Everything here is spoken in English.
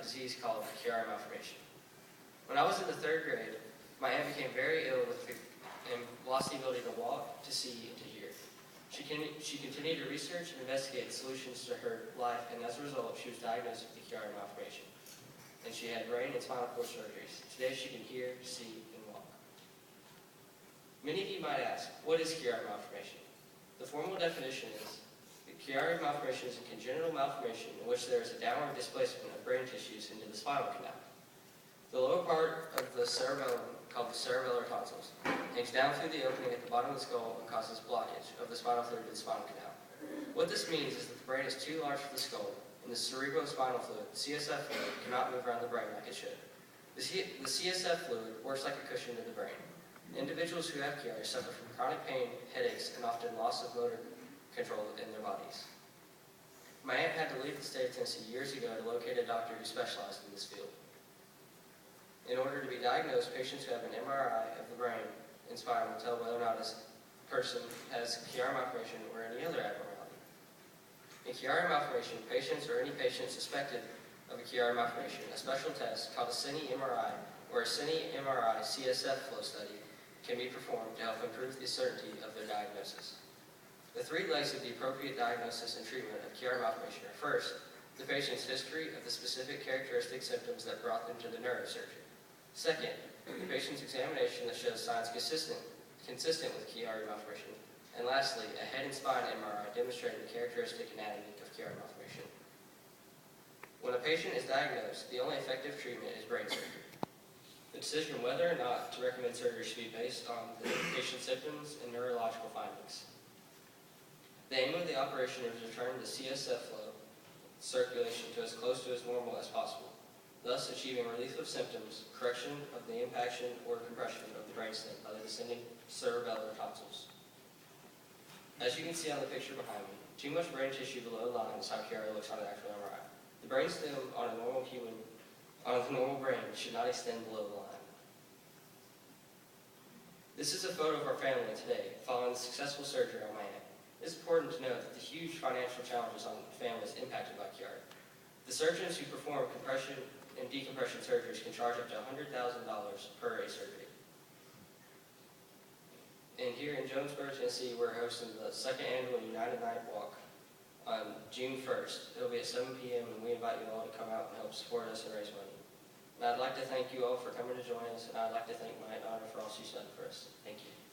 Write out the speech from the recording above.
disease called Chiari malformation. When I was in the 3rd grade, my aunt became very ill and lost the ability to walk, to see, and to hear. She continued to research and investigate solutions to her life, and as a result, she was diagnosed with the Chiari malformation. And she had brain and spinal cord surgeries. Today, she can hear, see, and walk. Many of you might ask, what is Chiari malformation? The formal definition is that Chiari malformation is a congenital malformation in which there is a downward displacement of brain tissues into the spinal canal. The lower part of the cerebellum, called the cerebellar tonsils, hangs down through the opening at the bottom of the skull and causes blockage of the spinal fluid to the spinal canal. What this means is that the brain is too large for the skull, and the cerebrospinal fluid, CSF fluid, cannot move around the brain like it should. The CSF fluid works like a cushion to the brain. Individuals who have Chiari suffer from chronic pain, headaches, and often loss of motor control in their bodies. My aunt had to leave the state of Tennessee years ago to locate a doctor who specialized in this field. In order to be diagnosed, patients who have an MRI of the brain and spine will tell whether or not a person has Chiari malformation or any other abnormality. In Chiari malformation, patients or any patient suspected of a Chiari malformation, a special test called a cine MRI or a cine MRI CSF flow study can be performed to help improve the certainty of their diagnosis. The 3 legs of the appropriate diagnosis and treatment of Chiari malformation are: first, the patient's history of the specific characteristic symptoms that brought them to the neurosurgeon. Second, the patient's examination that shows signs consistent with Chiari malformation. And lastly, a head and spine MRI demonstrating the characteristic anatomy of Chiari malformation. When a patient is diagnosed, the only effective treatment is brain surgery. The decision whether or not to recommend surgery should be based on the patient's symptoms and neurological findings. The aim of the operation is to return the CSF flow circulation to as close to as normal as possible, thus achieving relief of symptoms, correction of the impaction or compression of the brainstem by the descending cerebellar tonsils. As you can see on the picture behind me, too much brain tissue below the line is how Chiari looks on an actual MRI. The brainstem on a normal brain should not extend below the line. This is a photo of our family today, following the successful surgery on my aunt. It's important to note that the huge financial challenges on families impacted by Chiari. The surgeons who perform compression and decompression surgeries can charge up to $100,000 per a surgery. And here in Jonesboro, Tennessee, we're hosting the 2nd annual United Night Walk on June 1st. It'll be at 7 p.m. and we invite you all to come out and help support us and raise money. And I'd like to thank you all for coming to join us, and I'd like to thank my aunt Donna for all she's done for us. Thank you.